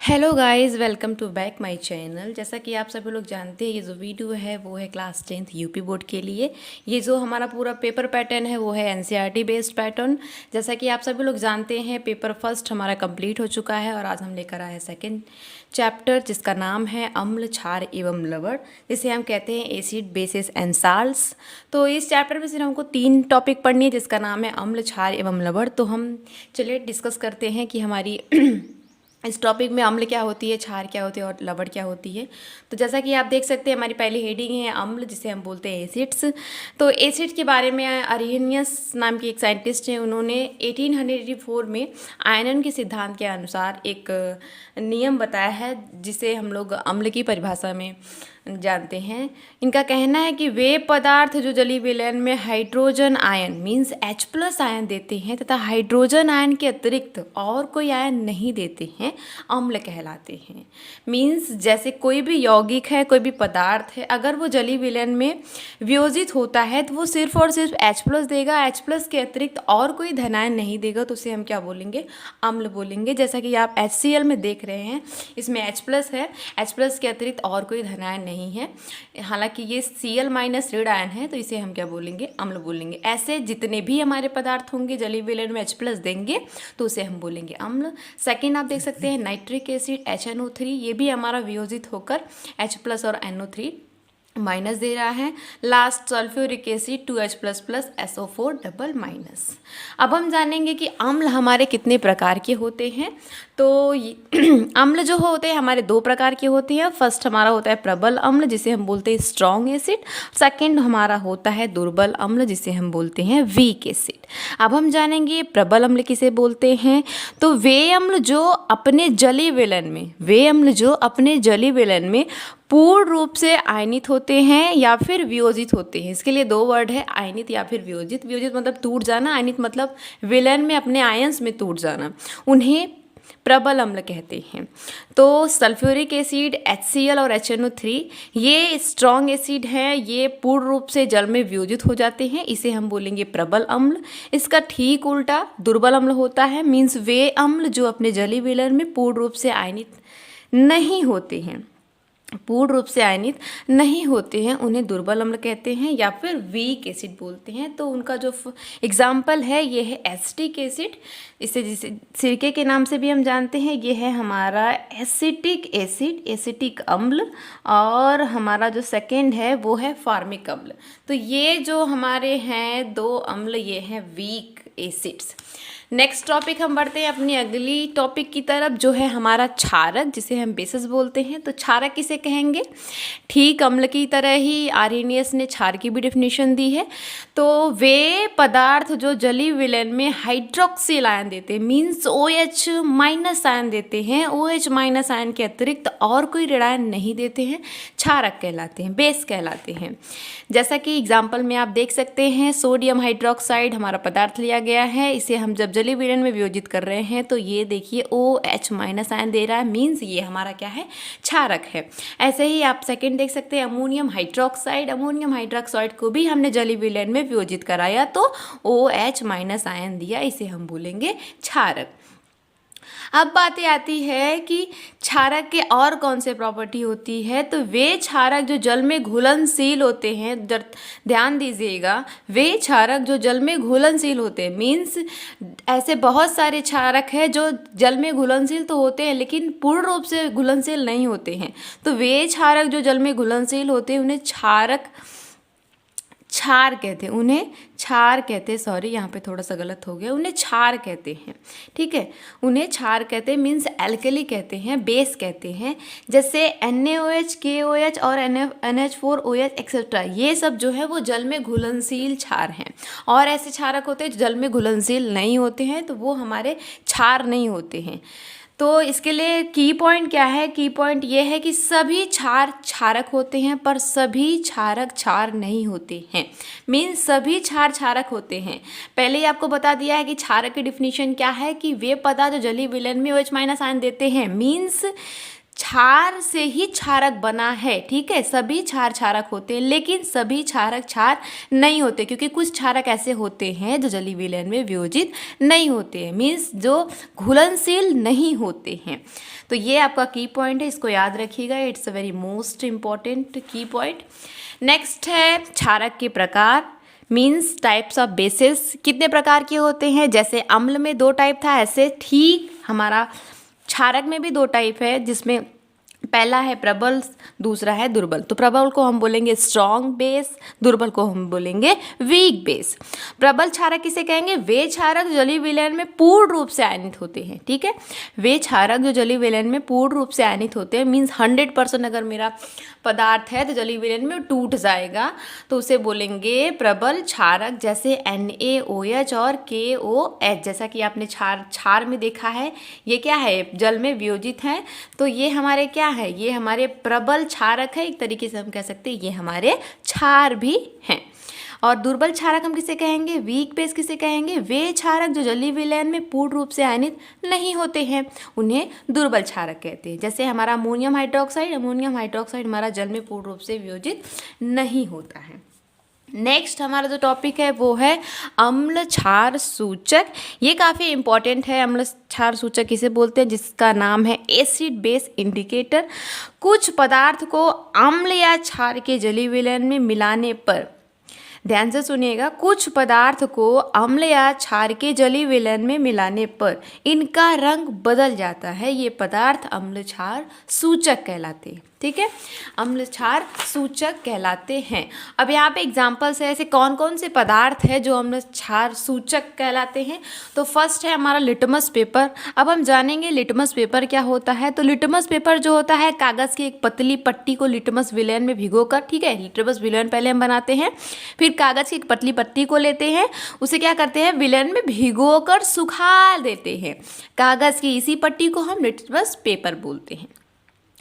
Hello guys, welcome to back my channel. जैसा कि आप सभी लोग जानते हैं, ये जो वीडियो है वो है क्लास 10th यूपी बोर्ड के लिए। ये जो हमारा पूरा पेपर पैटर्न है वो है एनसीईआरटी बेस्ड पैटर्न। जैसा कि आप सभी लोग जानते हैं, पेपर फर्स्ट हमारा कंप्लीट हो चुका है और आज हम लेकर आए हैं सेकंड चैप्टर, जिसका नाम है अम्ल, क्षार एवं लवण, जिसे हम कहते हैं एसिड, बेसिस एंड साल्ट्स। तो इस चैप्टर में सिर्फ हमको 3 टॉपिक पढ़नी है, जिसका नाम है अम्ल, क्षार एवं लवण। तो हम चलिए डिस्कस करते हैं कि हमारी इस टॉपिक में अम्ल क्या होती है, क्षार क्या होती है और लवण क्या होती है। तो जैसा कि आप देख सकते हैं, हमारी पहली हेडिंग है अम्ल, जिसे हम बोलते हैं एसिड्स। तो एसिड के बारे में अरहेनियस नाम की एक साइंटिस्ट हैं, उन्होंने 1884 में आयनन के सिद्धांत के अनुसार एक नियम बताया है, जिसे हम लोग अम्ल की परिभाषा में जानते हैं। इनका कहना है कि वे पदार्थ जो जलीय विलयन में hydrogen ion means H+ ion देते हैं तथा हाइड्रोजन आयन के अतिरिक्त और कोई आयन नहीं देते हैं, अम्ल कहलाते हैं। मीन्स जैसे कोई भी यौगिक है, कोई भी पदार्थ है, अगर वो जलीय विलयन में वियोजित होता है तो वो सिर्फ और सिर्फ H+ देगा, H+ के अतिरिक्त और कोई धनायन नहीं देगा, तो उसे हम क्या बोलेंगे, अम्ल बोलेंगे। जैसा कि आप HCl में देख रहे हैं, इसमें H+ है, H+ के अतिरिक्त और कोई धनायन नहीं है। हालांकि ये Cl- ऋण आयन है, तो इसे हम क्या बोलेंगे, अम्ल बोलेंगे। ऐसे जितने भी हमारे पदार्थ होंगे जलीय विलयन में H+ देंगे तो उसे हम बोलेंगे अम्ल। सेकेंड आप देख सकते हैं नाइट्रिक एसिड HNO3, ये भी हमारा वियोजित होकर H+ और NO3 माइनस दे रहा है। Last sulphuric acid 2H++ SO4 double minus. अब हम जानेंगे कि अम्ल हमारे कितने प्रकार के होते हैं। तो अम्ल जो होते हैं हमारे 2 प्रकार के होते हैं। फर्स्ट हमारा होता है प्रबल अम्ल, जिसे हम बोलते हैं स्ट्रॉन्ग एसिड। सेकंड हमारा होता है दुर्बल अम्ल, जिसे हम बोलते हैं वीक एसिड। अब हम जानेंगे प्रबल अम्ल किसे बोलते हैं। तो वे अम्ल जो अपने जलीय विलयन में पूर्ण रूप से आयनित होते हैं या फिर वियोजित होते हैं। इसके लिए 2 वर्ड है, आयनित या फिर वियोजित। वियोजित मतलब टूट जाना, आयनित मतलब विलयन में अपने आयंस में टूट जाना, उन्हें प्रबल अम्ल कहते हैं। तो सल्फ्यूरिक एसिड HCl और HNO3 ये स्ट्रॉन्ग एसिड हैं, ये पूर्ण रूप से जल में वियोजित हो जाते हैं, इसे हम बोलेंगे प्रबल अम्ल। इसका ठीक उल्टा दुर्बल अम्ल होता है, मीन्स वे अम्ल जो अपने जलीय विलयन में पूर्ण रूप से आयनित नहीं होते हैं, उन्हें दुर्बल अम्ल कहते हैं या फिर वीक एसिड बोलते हैं। तो उनका जो एग्जाम्पल है ये है एसिटिक एसिड, इसे जिसे सिरके के नाम से भी हम जानते हैं। ये है हमारा एसिटिक एसिड, एसिटिक अम्ल। और हमारा जो सेकेंड है वो है फार्मिक अम्ल। तो ये जो हमारे हैं 2 अम्ल, ये हैं वीक एसिड्स। नेक्स्ट टॉपिक हम बढ़ते हैं अपनी अगली टॉपिक की तरफ, जो है हमारा क्षारक, जिसे हम बेसिस बोलते हैं। तो क्षारक किसे कहेंगे, ठीक अम्ल की तरह ही आर्हेनियस ने क्षार की भी डेफिनेशन दी है। तो वे पदार्थ जो जलीय विलयन में हाइड्रोक्सिल आयन देते हैं, मीन्स OH- आयन देते हैं, OH- आयन के अतिरिक्त और कोई ऋणायन नहीं देते हैं, क्षारक कहलाते हैं, बेस कहलाते हैं। जैसा कि एग्जाम्पल में आप देख सकते हैं, सोडियम हाइड्रोक्साइड हमारा पदार्थ लिया गया है, इसे हम जब जलीय विलयन में वियोजित कर रहे हैं तो ये देखिए OH- आयन दे रहा है, मीन्स ये हमारा क्या है, क्षारक है। ऐसे ही आप सेकंड देख सकते हैं अमोनियम हाइड्रोक्साइड को भी हमने जलीय विलयन में वियोजित कराया तो OH- आयन दिया, इसे हम बोलेंगे क्षारक। अब बातें आती है कि क्षारक के और कौन से प्रॉपर्टी होती है। तो वे क्षारक जो जल में घुलनशील होते हैं, ध्यान दीजिएगा, वे क्षारक जो जल में घुलनशील होते हैं, मीन्स ऐसे बहुत सारे क्षारक हैं जो जल में घुलनशील तो होते हैं लेकिन पूर्ण रूप से घुलनशील नहीं होते हैं। तो वे क्षारक जो जल में घुलनशील होते हैं उन्हें क्षार कहते हैं, सॉरी यहाँ पे थोड़ा सा गलत हो गया, उन्हें क्षार कहते हैं। ठीक है, उन्हें क्षार कहते हैं, मीन्स एल्कली कहते हैं, बेस कहते हैं। जैसे NaOH, KOH और NH4OH एक्सेट्रा, ये सब जो है वो जल में घुलनशील क्षार हैं। और ऐसे क्षारक होते हैं जो जल में घुलनशील नहीं होते हैं, तो वो हमारे क्षार नहीं होते हैं। तो इसके लिए की पॉइंट क्या है, की पॉइंट ये है कि सभी क्षार क्षारक होते हैं पर सभी क्षारक क्षार नहीं होते हैं, मीन्स सभी क्षार क्षारक होते हैं। पहले ही आपको बता दिया है कि क्षारक की डिफिनीशन क्या है, कि वे पदार्थ जो जलीय विलयन में OH- आयन देते हैं, मीन्स क्षार से ही क्षारक बना है, ठीक है। सभी क्षार क्षारक होते हैं, लेकिन सभी क्षारक क्षार नहीं होते, क्योंकि कुछ क्षारक ऐसे होते हैं जो जलीय विलयन में वियोजित नहीं होते हैं, मीन्स जो घुलनशील नहीं होते हैं। तो ये आपका की पॉइंट है, इसको याद रखिएगा, it's a very most important की पॉइंट। नेक्स्ट है क्षारक के प्रकार, मीन्स टाइप्स ऑफ बेसिस। कितने प्रकार के होते हैं? जैसे अम्ल में 2 टाइप था, ऐसे ठीक हमारा क्षारक में भी 2 टाइप है, जिसमें पहला है प्रबल, दूसरा है दुर्बल। तो प्रबल को हम बोलेंगे स्ट्रॉन्ग बेस, दुर्बल को हम बोलेंगे वीक बेस। प्रबल क्षारक किसे कहेंगे? वे क्षारक जो जलीय विलयन में पूर्ण रूप से आयनित होते हैं, ठीक है। वे क्षारक जो जलीय विलयन में पूर्ण रूप से आयनित होते हैं, मीन्स 100% अगर मेरा पदार्थ है तो जलीय विलयन में टूट जाएगा, तो उसे बोलेंगे प्रबल क्षारक। जैसे NaOH और KOH, जैसा कि आपने क्षार में देखा है, ये क्या है? जल में वियोजित हैं, तो ये हमारे क्या है? ये हमारे प्रबल क्षारक है। एक तरीके से हम कह सकते हैं ये हमारे क्षार भी हैं। और दुर्बल क्षारक हम किसे कहेंगे? वीक बेस किसे कहेंगे? वे क्षारक जो जलीय विलयन में पूर्ण रूप से आयनित नहीं होते हैं, उन्हें दुर्बल क्षारक कहते हैं। जैसे हमारा अमोनियम हाइड्रोक्साइड हमारा जल में पूर्ण रूप से वियोजित नहीं होता है। नेक्स्ट हमारा जो टॉपिक है वो है अम्ल क्षार सूचक। ये काफ़ी इंपॉर्टेंट है। अम्ल क्षार सूचक किसे बोलते हैं? जिसका नाम है एसिड बेस इंडिकेटर। कुछ पदार्थ को अम्ल या क्षार के जलीय विलयन में मिलाने पर, ध्यान से सुनिएगा, कुछ पदार्थ को अम्ल या क्षार के जलीय विलयन में मिलाने पर इनका रंग बदल जाता है। ये पदार्थ अम्ल क्षार सूचक कहलाते हैं, ठीक है। अम्ल क्षार सूचक कहलाते हैं। अब यहाँ पे एग्जाम्पल्स है, ऐसे कौन कौन से पदार्थ है जो अम्ल क्षार सूचक कहलाते हैं। तो फर्स्ट है हमारा लिटमस पेपर। अब हम जानेंगे लिटमस पेपर क्या होता है। तो लिटमस पेपर जो होता है, कागज़ की एक पतली पट्टी को लिटमस विलयन में भिगोकर, ठीक है, लिटमस विलयन पहले हम बनाते हैं, फिर कागज़ की एक पतली पट्टी को लेते हैं, उसे क्या करते हैं? विलयन में भिगोकर सुखा देते हैं। कागज़ की इसी पट्टी को हम लिटमस पेपर बोलते हैं।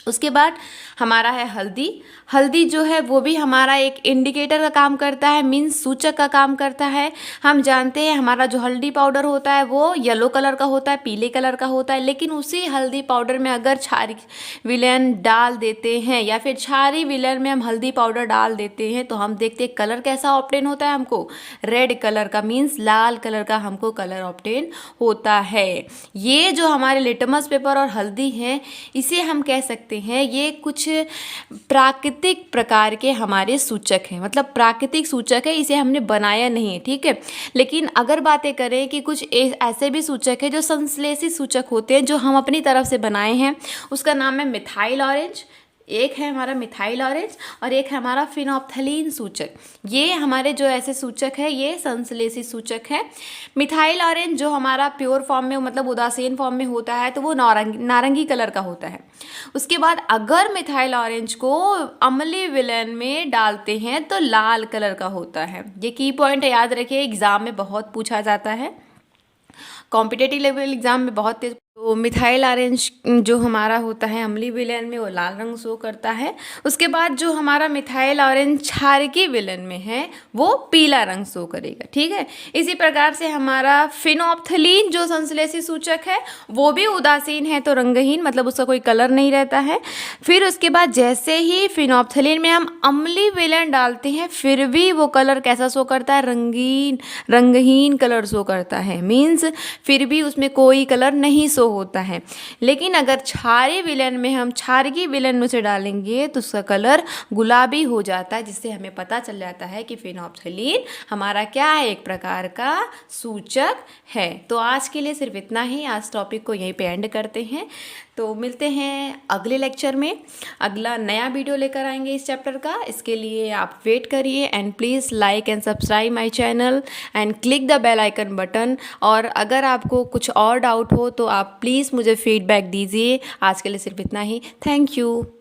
उसके बाद हमारा है हल्दी। हल्दी जो है वो भी हमारा एक इंडिकेटर का काम करता है, मीन्स सूचक का काम करता है। हम जानते हैं हमारा जो हल्दी पाउडर होता है वो येलो कलर का होता है, पीले कलर का होता है, लेकिन उसी हल्दी पाउडर में अगर क्षारीय विलयन डाल देते हैं या फिर क्षारीय विलयन में हम हल्दी पाउडर डाल देते हैं तो हम देखते हैं कलर कैसा ऑब्टेन होता है हमको? रेड कलर का, मीन्स लाल कलर का हमको कलर ऑब्टेन होता है। ये जो हमारे लिटमस पेपर और हल्दी हैं, इसे हम कह सकते हैं ये कुछ प्राकृतिक प्रकार के हमारे सूचक हैं, मतलब प्राकृतिक सूचक है, इसे हमने बनाया नहीं है, ठीक है। लेकिन अगर बातें करें कि कुछ ऐसे भी सूचक है जो संश्लेषित सूचक होते हैं, जो हम अपनी तरफ से बनाए हैं, उसका नाम है मिथाइल ऑरेंज। एक है हमारा मिथाइल ऑरेंज और एक है हमारा फिनोप्थलीन सूचक। ये हमारे जो ऐसे सूचक है ये संश्लेषित सूचक है। मिथाइल ऑरेंज जो हमारा प्योर फॉर्म में, मतलब उदासीन फॉर्म में होता है, तो वो नारंगी कलर का होता है। उसके बाद अगर मिथाइल ऑरेंज को अम्लीय विलयन में डालते हैं तो लाल कलर का होता है। ये की पॉइंट है, याद रखिए, एग्जाम में बहुत पूछा जाता है, कॉम्पिटेटिव लेवल एग्जाम में बहुत तेज। तो मिथाइल ऑरेंज जो हमारा होता है अम्लीय विलयन में वो लाल रंग शो करता है। उसके बाद जो हमारा मिथाइल ऑरेंज क्षारकीय विलयन में है वो पीला रंग शो करेगा, ठीक है। इसी प्रकार से हमारा फिनोप्थलीन जो संश्लेषित सूचक है वो भी उदासीन है, तो रंगहीन, मतलब उसका कोई कलर नहीं रहता है। फिर उसके बाद जैसे ही फिनोप्थलीन में हम अम्लीय विलयन डालते हैं फिर भी वो कलर कैसा शो करता है? रंगहीन कलर शो करता है, मीन्स फिर भी उसमें कोई कलर नहीं शो होता है। लेकिन अगर क्षारीय विलयन में हम क्षारकीय विलयन में से डालेंगे तो उसका कलर गुलाबी हो जाता है, जिससे हमें पता चल जाता है कि फिनोप्थलीन हमारा क्या है? एक प्रकार का सूचक है। तो आज के लिए सिर्फ इतना ही, आज टॉपिक को यहीं पे एंड करते हैं। तो मिलते हैं अगले लेक्चर में, अगला नया वीडियो लेकर आएंगे इस चैप्टर का। इसके लिए आप वेट करिए and please like and subscribe my channel and click the bell icon button. और अगर आपको कुछ और डाउट हो तो आप प्लीज़ मुझे फीडबैक दीजिए। आज के लिए सिर्फ इतना ही। Thank you.